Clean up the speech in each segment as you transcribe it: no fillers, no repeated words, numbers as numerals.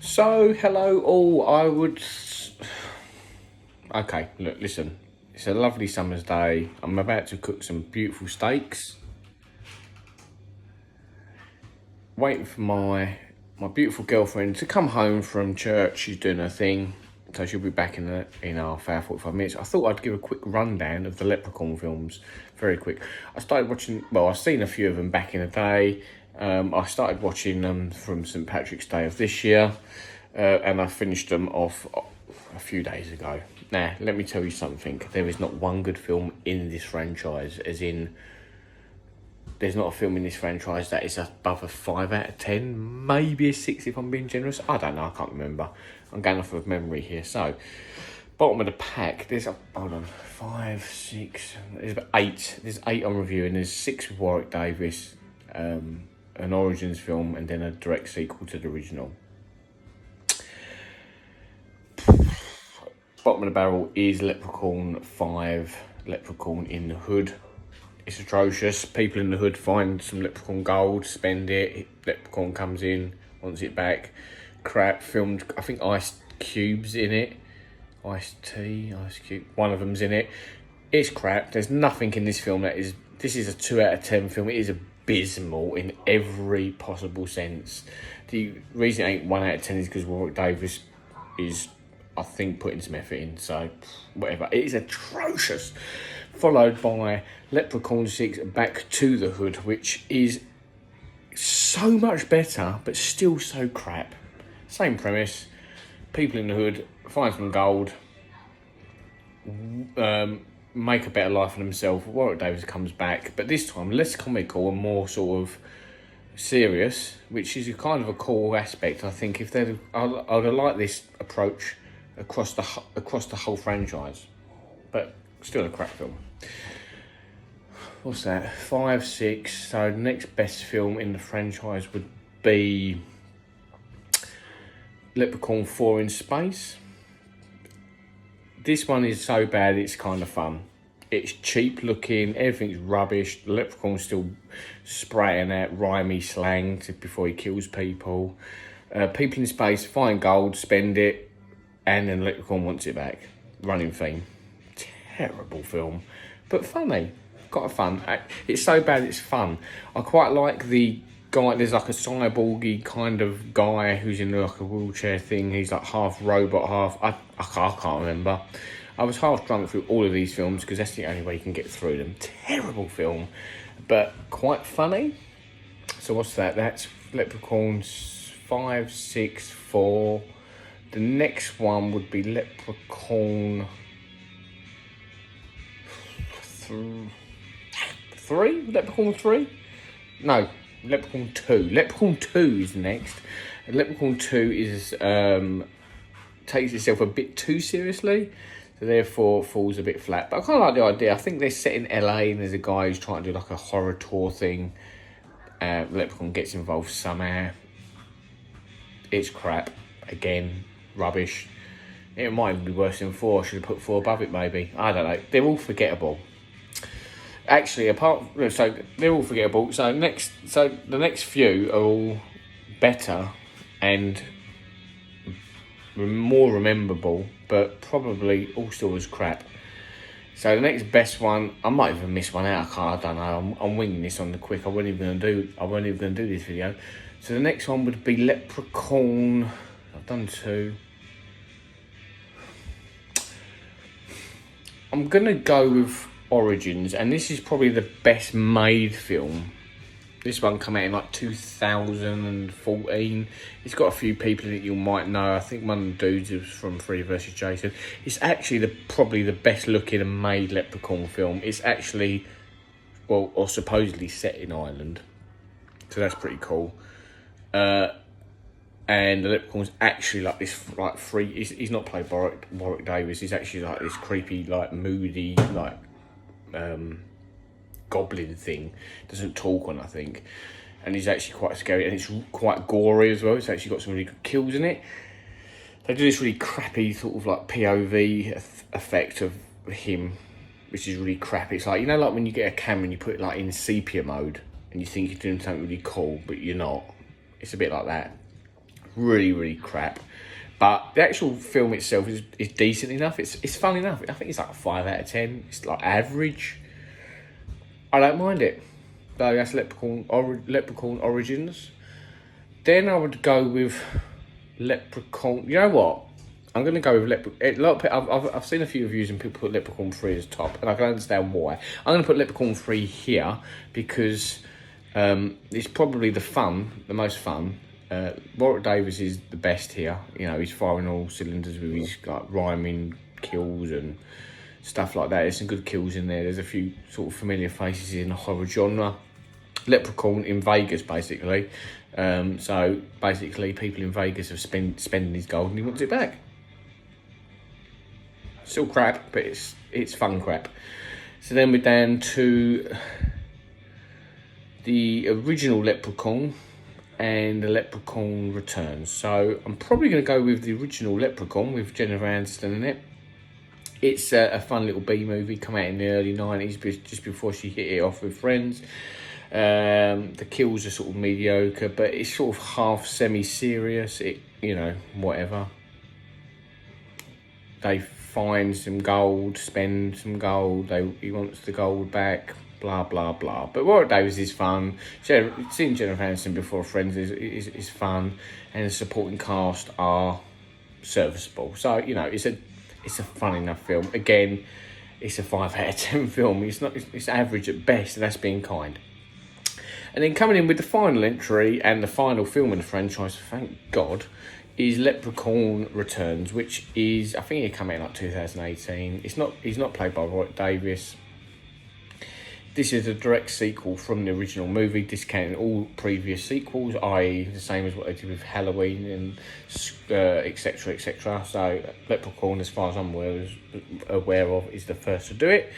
So, hello all. Okay, look, listen. It's a lovely summer's day. I'm about to cook some beautiful steaks. Waiting for my beautiful girlfriend to come home from church. She's doing her thing, so she'll be back in half hour, 45 minutes. I thought I'd give a quick rundown of the Leprechaun films, very quick. I started watching. Well, I've seen a few of them back in the day. I started watching them from St Patrick's Day of this year, and I finished them off a few days ago. Now, let me tell you something. There is not one good film in this franchise, as in, there's not a film in this franchise that is above a 5 out of 10, maybe a 6 if I'm being generous. I don't know, I can't remember. I'm going off of memory here. So, bottom of the pack, hold on, 5, 6, there's about 8. There's 8 I'm reviewing. There's 6 with Warwick Davis, an Origins film, and then a direct sequel to the original. Bottom of the barrel is Leprechaun 5, Leprechaun in the Hood. It's atrocious. People in the hood find some Leprechaun gold, spend it. Leprechaun comes in, wants it back. Crap. Filmed, I think Ice Cube's in it. Ice Cube. One of them's in it. It's crap. There's nothing in this film that is. This is a 2 out of 10 film. It is abysmal in every possible sense. The reason it ain't 1 out of 10 is because Warwick Davis is, I think, putting some effort in. So, whatever. It is atrocious. Followed by Leprechaun 6 Back to the Hood, which is so much better, but still so crap. Same premise. People in the hood find some gold, make a better life for themselves. Warwick Davis comes back, but this time less comical and more sort of serious, which is kind of a cool aspect. I think if I'd have liked this approach across the whole franchise, but still a crap film. What's that? 5, 6. So the next best film in the franchise would be Leprechaun 4 in Space. This one is so bad it's kind of fun. It's cheap looking, everything's rubbish. The Leprechaun's still spraying out rhymey slang before he kills people. People in space find gold, spend it, and then Leprechaun wants it back. Running theme. Terrible film, but funny. Got fun. It's so bad it's fun. I quite like the guy. There's like a cyborgy kind of guy who's in like a wheelchair thing. He's like half robot, half I can't remember. I was half drunk through all of these films because that's the only way you can get through them. Terrible film, but quite funny. So what's that? That's Leprechaun 5, 6, 4. The next one would be Leprechaun 3? Leprechaun 3? No, Leprechaun 2. Leprechaun 2 is next. And Leprechaun 2 is takes itself a bit too seriously, so therefore falls a bit flat. But I kind of like the idea. I think they're set in LA and there's a guy who's trying to do like a horror tour thing. Leprechaun gets involved somehow. It's crap. Again, rubbish. It might even be worse than 4. I should have put 4 above it maybe. I don't know. They're all forgettable. Actually, so they're all forgettable. So the next few are all better and more rememberable, but probably all still as crap. So the next best one, I might even miss one out. I don't know. I'm winging this on the quick. I wasn't even gonna do this video. So the next one would be Leprechaun. I've done 2. I'm gonna go with Origins, and this is probably the best made film. This one came out in like 2014. It's got a few people in it you might know. I think one of the dudes is from Freddy vs Jason. It's actually probably the best looking and made Leprechaun film. It's actually, well, or supposedly set in Ireland, so that's pretty cool. And the Leprechaun's actually like this, like free. He's not played by Warwick Davis. He's actually like this creepy, like moody, like goblin thing. Doesn't talk on, I think, and he's actually quite scary, and it's quite gory as well. It's actually got some really good kills in it. They do this really crappy sort of like POV effect of him, which is really crappy. It's like, you know, like when you get a camera and you put it like in sepia mode and you think you're doing something really cool, but you're not. It's a bit like that. really, really crap. But the actual film itself is decent enough. It's fun enough. I think it's like a 5 out of 10. It's like average. I don't mind it. So that's Leprechaun Origins. Then I would go with Leprechaun. You know what? I'm going to go with Leprechaun. I've seen a few reviews and people put Leprechaun 3 as top, and I can understand why. I'm going to put Leprechaun 3 here because it's probably the most fun. Warwick Davis is the best here. You know, he's firing all cylinders with his like rhyming kills and stuff like that. There's some good kills in there. There's a few sort of familiar faces in the horror genre. Leprechaun in Vegas, basically. So basically, people in Vegas have spending his gold, and he wants it back. Still crap, but it's fun crap. So then we're down to the original Leprechaun and the Leprechaun Returns. So I'm probably going to go with the original Leprechaun with Jennifer Aniston in it. It's a fun little B movie, come out in the early 90s, just before she hit it off with Friends. The kills are sort of mediocre, but it's sort of half semi-serious. Whatever. They find some gold, spend some gold. He wants the gold back. Blah blah blah. But Warwick Davis is fun. Seeing Jennifer Aniston before Friends is fun, and the supporting cast are serviceable. So it's a fun enough film. Again, it's a 5 out of 10 film. It's average at best, and that's being kind. And then coming in with the final entry and the final film in the franchise, thank God, is Leprechaun Returns, which is, I think it came out in like 2018. He's not played by Warwick Davis. This is a direct sequel from the original movie, discounting all previous sequels, i.e. the same as what they did with Halloween and etc, etc. So Leprechaun, as far as I'm aware of, is the first to do it.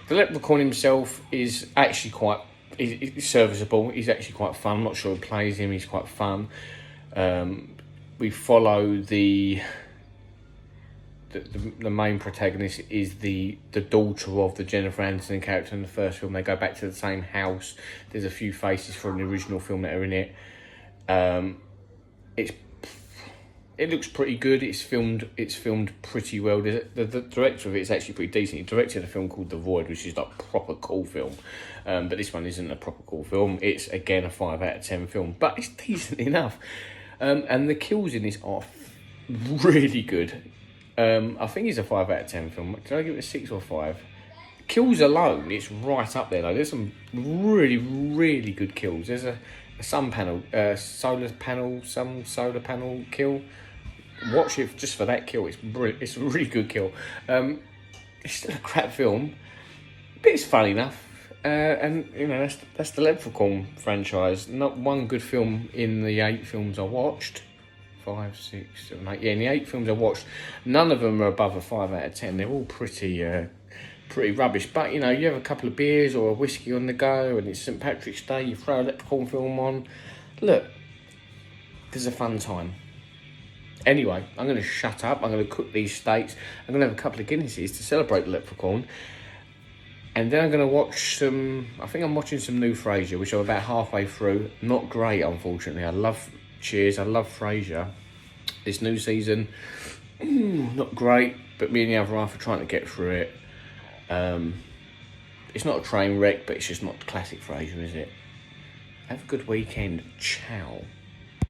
The Leprechaun himself is actually he's serviceable. He's actually quite fun. I'm not sure who plays him. He's quite fun. We follow the main protagonist is the daughter of the Jennifer Aniston character in the first film. They go back to the same house. There's a few faces from the original film that are in it. It looks pretty good. It's filmed pretty well. The director of it is actually pretty decent. He directed a film called The Void, which is like a proper cool film. But this one isn't a proper cool film. It's again a 5 out of 10 film, but it's decent enough. And the kills in this are really good. I think it's a 5 out of 10 film. Did I give it a 6 or 5? Kills alone, it's right up there. Like, there's some really, really good kills. There's a solar panel kill. Watch it just for that kill. It's brilliant. It's a really good kill. It's still a crap film, but it's fun enough. And that's the Leprechaun franchise. Not one good film in the 8 films I watched. 5, 6, 7, 8. Yeah, in the 8 films I watched, none of them are above a 5 out of 10. They're all pretty rubbish. But you have a couple of beers or a whiskey on the go, and it's St Patrick's Day. You throw a Leprechaun film on. Look, there's a fun time. Anyway, I'm going to shut up. I'm going to cook these steaks. I'm going to have a couple of Guinnesses to celebrate the Leprechaun. And then I'm going to watch I think I'm watching some new Frasier, which I'm about halfway through. Not great, unfortunately. I love Frasier. This new season, not great, but me and the other half are trying to get through it. It's not a train wreck, but it's just not classic Frasier, is it? Have a good weekend. Ciao.